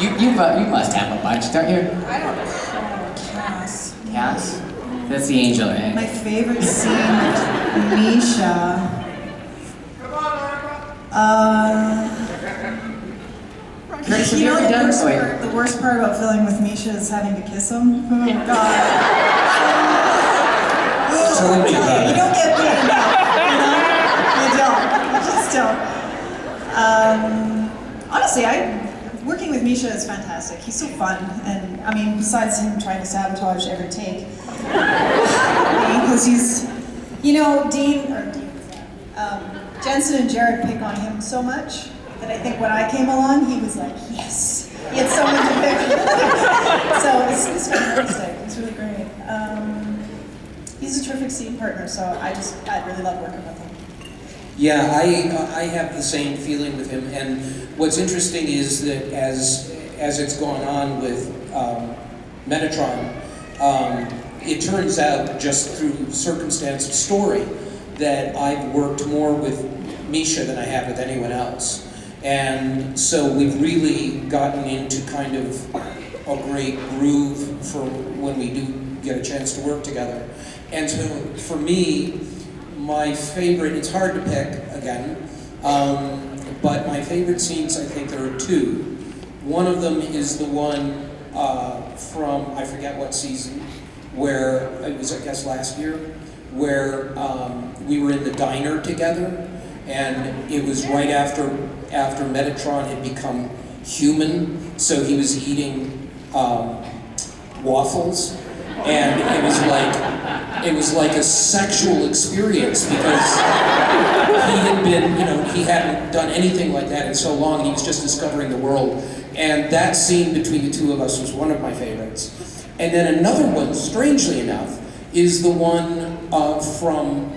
You must have a bunch, don't you? I don't know. Cass. Cass? That's the angel, right? My favorite scene with Misha. Chris, have You you know ever done the worst part about filming with Misha is having to kiss him? Oh, God. Tell me about You it. don't get paid enough, you know? You don't. You just don't. Honestly, working with Misha is fantastic. He's so fun, and I mean, besides him trying to sabotage every take, because he's, you know, Jensen and Jared pick on him so much that I think when I came along, he was like, yes, he had someone to pick. So it's fantastic. It's really great. He's a terrific scene partner, so I really love working with him. Yeah, I have the same feeling with him, and what's interesting is that as it's gone on with Metatron, it turns out just through circumstance of story that I've worked more with Misha than I have with anyone else. And so we've really gotten into kind of a great groove for when we do get a chance to work together. And so for me, my favorite, it's hard to pick again, but my favorite scenes, I think there are two. One of them is the one from, I forget what season, where, it was I guess last year, where we were in the diner together, and it was right after Metatron had become human, so he was eating waffles, and it was like a sexual experience because he had been, he hadn't done anything like that in so long, and he was just discovering the world. And that scene between the two of us was one of my favorites. And then another one, strangely enough, is the one from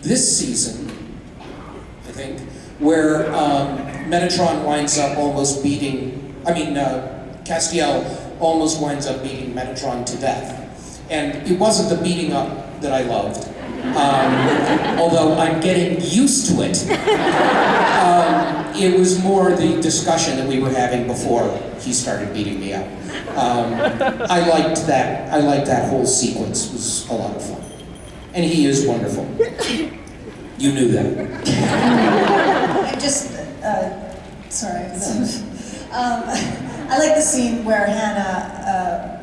this season, I think, where Metatron winds up almost Castiel almost winds up beating Metatron to death. And it wasn't the beating up that I loved, although I'm getting used to it. It was more the discussion that we were having before he started beating me up. I liked that whole sequence. It was a lot of fun. And he is wonderful. You knew that. I just, sorry. I like the scene where Hannah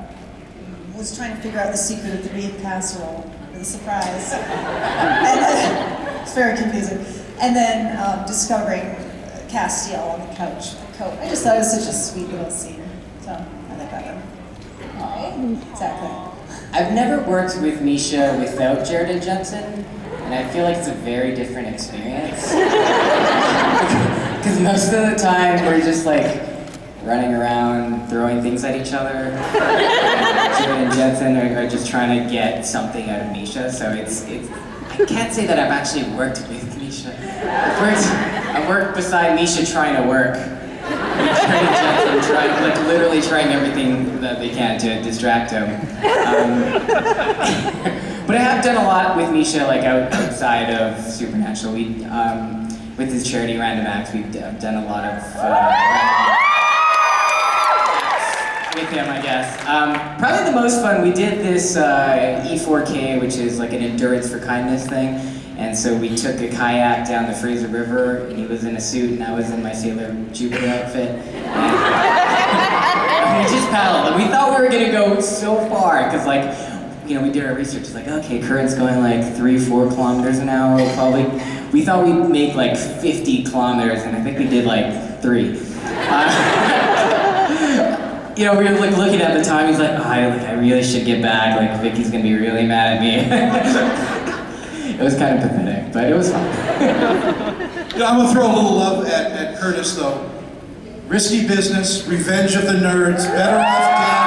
was trying to figure out the secret of the beef casserole, the surprise. It's very confusing. And then discovering Castiel on the couch, the coat. I just thought it was such a sweet little scene. So I like that one. Exactly. I've never worked with Misha without Jared and Jensen, and I feel like it's a very different experience. Because most of the time we're just like running around, throwing things at each other. Jared and Jensen are just trying to get something out of Misha, so it's I can't say that I've actually worked with Misha. I worked beside Misha trying to work. Jared and Jensen literally trying everything that they can to distract him. But I have done a lot with Misha, like outside of Supernatural. With his charity Random Acts, we've done a lot of with him, I guess. Probably the most fun, we did this E4K, which is like an endurance for kindness thing. And so we took a kayak down the Fraser River, and he was in a suit, and I was in my Sailor Jupiter outfit. And we just paddled, and we thought we were gonna go so far, because we did our research, it's like, okay, current's going like 3-4 kilometers an hour, probably. We thought we'd make like 50 kilometers, and I think we did like 3. We were like looking at the time, he's like, I really should get back, like Vicky's gonna be really mad at me. It was kind of pathetic, but it was fun. I'm gonna throw a little love at Curtis though. Risky Business, Revenge of the Nerds, Better Off Dead.